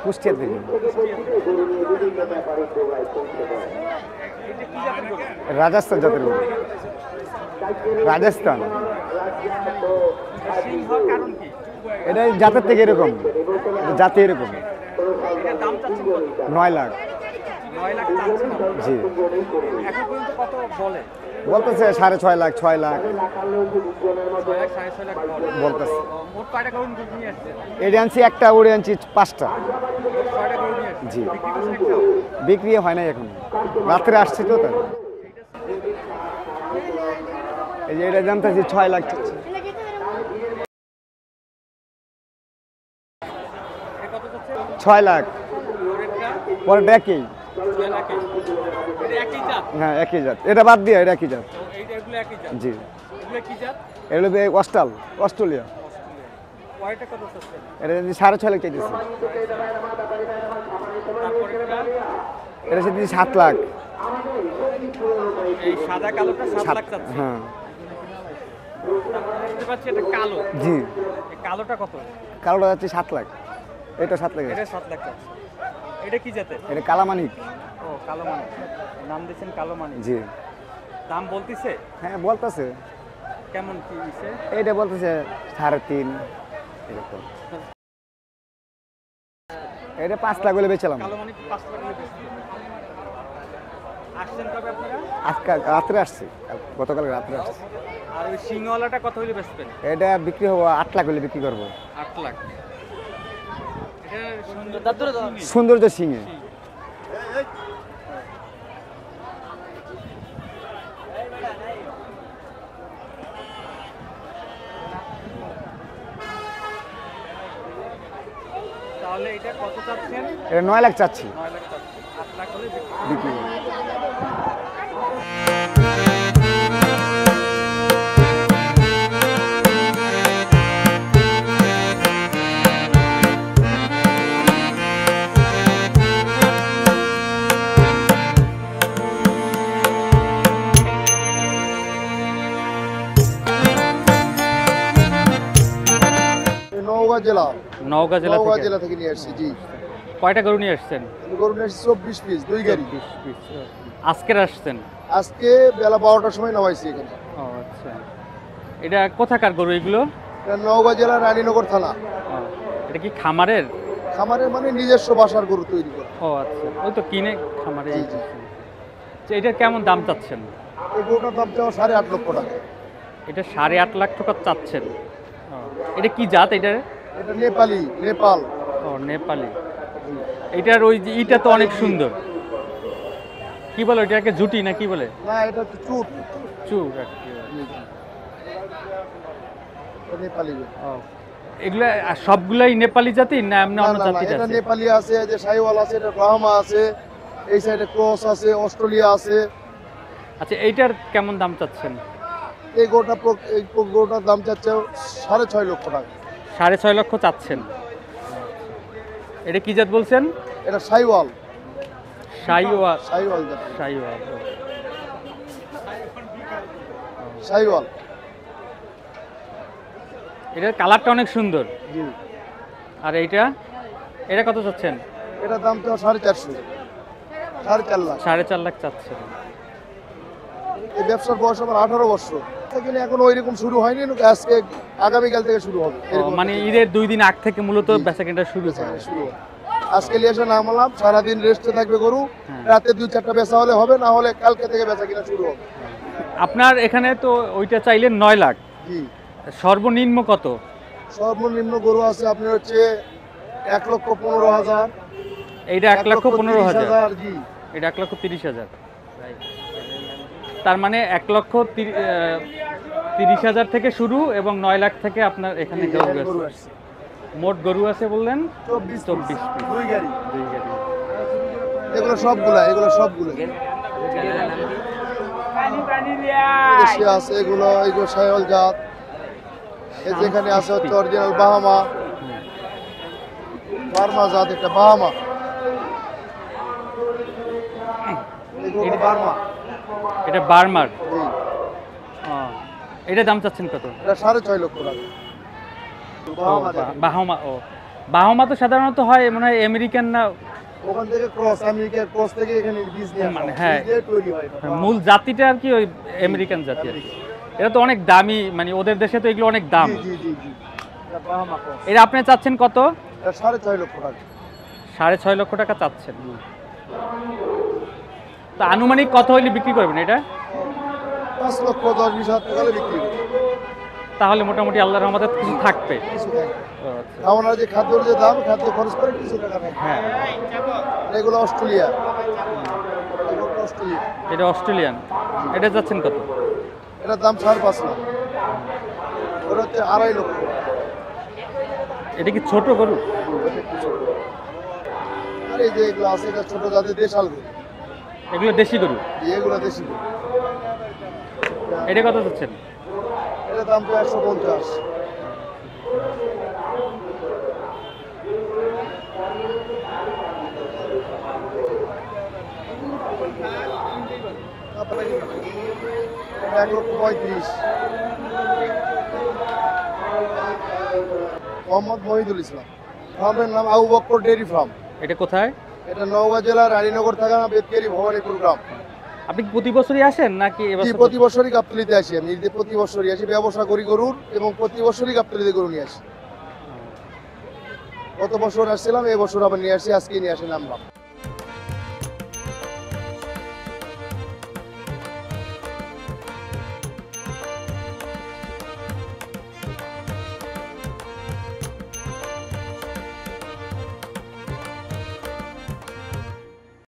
কুষ্টিয়া থেকে। রাজস্থান জাতের গরু। রাজস্থান। এটা জাতের থেকে এরকম, জাতি এরকম। 9 লাখ। জি। বলতেছে 6.5 লাখ, 6 লাখ বলতেছে। এটা আনছি একটা, ওরে আনছি 5টা। জি, বিক্রি হয় নাই এখন, রাত্রে আসছে তো তাই। এই যে এটা জানতেছি 6 লাখ। 6 লাখ। পরে একই। হ্যাঁ, একই জাত। এটা বাদ দিয়ে এটা একই জাত। জি। এগুলো অস্ট্রেলিয়া। এটা 6.5 লাখ চাইতেছে। এটা চাইতেছি 7 লাখ। হ্যাঁ। জি। কালোটা যাচ্ছে 7 লাখ। এটা 7 লাখ। এটা কি জাতের? এটা কালামানিক। ও, কালোমানিক। নাম দিয়েছেন কালোমানিক। জি। দাম বলতিছে? হ্যাঁ, বলতেছে। কেমন কি দিছে? এইটা বলতেছে 3.5 এরকম। এটা 5 লাখ বলে বেচলাম। কালোমানিক 5 লাখ বলে বেচছেন। আসছেন কবে আপনারা? আজকে রাত্রে আসছে, গতকাল রাত্রে আসছে। আর ওই সিংওয়ালাটা কত হলে বেচবেন? এটা বিক্রি হবো 8 লাখ হলে বিক্রি করবো। 8 লাখ। সৌন্দর্য সিংহে। তাহলে এটা কত চাচ্ছেন? এটা 9 লাখ চাচ্ছি। 9 লাখ চাচ্ছেন। 8 লাখ হলে বিক্রি করবো। নওগাঁ জেলা থেকে নিয়ে আসছি। জি। কয়টা গরু নিয়ে আসছেন? গরু নিয়ে আসছি 24 পিস, 2 গাড়ি। আজকের আসছেন? আজকে বেলা 12টার সময় নামাইছি এখানে। ও আচ্ছা। এটা কোথাকার গরু এগুলো? এটা নওগাঁ জেলা রানীনগর থানা। এটা কি খামারের? খামারের মানে নিজস্ব বাসার গরু তৈরি করে। ও আচ্ছা, ওই তো কিনে খামারে। জি জি। এটা কেমন দাম চাচ্ছেন? এই গরুটার দাম চাও 8.5 লক্ষ টাকা। এটা 8.5 লাখ টাকা চাচ্ছেন। এটা কি জাত? এটা নেপাল। ও, নেপালি। এটার ওই যে ইটা তো অনেক সুন্দর। কি বলে এটাকে, জুটি না কি বলে? না, এটা তো চুট। নেপালি। এগুলা সবগুলাই নেপালি জাতি না এমনি অন্য জাতি আছে? এটা নেপালি আছে, যে শাহিওয়াল আছে, এটা ব্রাহ্মা আছে, এই সাইডে ক্রস আছে, অস্ট্রেলিয়া আছে। আচ্ছা, এইটার কেমন দাম চাচ্ছেন? এই গরুটার দাম চাচ্ছে 6.5 লক্ষ টাকা। 6.5 লক্ষ চাচ্ছেন। এটা কি জাত বলছেন? এটা শাহিওয়াল। এটার কালারটা অনেক সুন্দর। আর এটা কত চাচ্ছেন? এটা দাম তো 4.5 লাখ। 4.5 লাখ চাচ্ছেন। এই ব্যবসার বয়স আমার 18 বছর। এখন ওইরকম শুরু হয়নি, আজকে আগামীকাল থেকে শুরু হবে। মানে ঈদের 2 দিন আগ থেকে মূলত বেচাকেনাটা শুরু হয়। আজকে লিয়েছে নামলাম, সারাদিন রেস্টে থাকবে গরু। রাতে 2-4টা বেচা হলে হবে, না হলে কালকে থেকে বেচা কিনা শুরু হবে। আপনার এখানে তো ওইটা চাইলেন 9 লাখ। জি। সর্বনিম্ন কত? সর্বনিম্ন গরু আছে আপনার হচ্ছে 1,15,000। এইটা 1,15,000। জি। এটা 1,30,000। তার মানে 1,30,000 থেকে শুরু এবং 9 লাখ থেকে আপনার এখানে গরু আছে। মোট গরু আছে বললেন 24 পিস। 2 গাড়ি। এগুলো সবগুলা আছে। এগুলো শাহিওয়াল জাত। যেখানে আছে হচ্ছে অরিজিনাল বার্মা জাত। একটা বার্মা। এটা বার্মার। এটা দাম চাচ্ছেন কত? এটা 6.5 লক্ষ টাকা। বাহামা। ও, বাহামা তো সাধারণত হয় মনে হয় আমেরিকান না, ওখান থেকে ক্রস, আমেরিকার ক্রস থেকে এখানে বীজ নিয়ে আসা মানে হয়। হ্যাঁ। বীজ দিয়ে তৈরি হয় এটা। মূল জাতিটা আর কি ওই আমেরিকান জাতি আর কি। এটা তো অনেক দামি, মানে ওদের দেশে তো এগুলো অনেক দাম। জি জি জি জি। এটা বাহামা ক্রস। এটা আপনি চাচ্ছেন কত? এটা 6.5 লক্ষ টাকা। 6.5 লক্ষ টাকা চাচ্ছেন। তা আনুমানিক কত হইলে বিক্রি করবেন এটা? 5 লক্ষ 10-20 হাজার টাকা হলে বিক্রি করবে। তাহলে মোটামুটি আল্লাহর রহমতে কিছু থাকবে। কিছু থাকবে। ও আচ্ছা। খাওয়ানোর যে খাদ্যর যে দাম, খাদ্য খরচ করে কিছু টাকা থাকবে। হ্যাঁ, এগুলো অস্ট্রেলিয়া। এগুলো অস্ট্রেলিয়া। এটা অস্ট্রেলিয়ান। এটা যাচ্ছেন কত? এটার দাম 5.5 লাখ। ওটা হচ্ছে 2.5 লক্ষ। এটা কি ছোট গরু? এটা একটু ছোট। আর এই যে এগুলো আছে, এটা ছোট জাতের দেশাল গরু। এগুলো দেশি গরু। এগুলো দেশি গরু। এটা কত যাচ্ছেন? এটার দাম তো 150। আপনার কি? 1,35,000। মোহাম্মদ মহিদুল ইসলাম। ফার্মের নাম আবু বক্কর ডেয়ারি ফার্ম। এটা কোথায়? এটা নওগাঁ জেলার রানীনগর থানা বেতকেরি ভবানীপুর গ্রাম। আপনি কি প্রতি বছরই আসেন নাকি জি, এবছর? প্রতি বছরই গাবতলীতে আসি আমি। ঈদে প্রতি বছরই আসি, ব্যবসা করি গরুর, এবং প্রতি বছরই গাবতলীতে গরু নিয়ে আসি। গত বছর আসছিলাম, এই বছর আবার নিয়ে আসি, আজকে নিয়ে আসি নামলাম।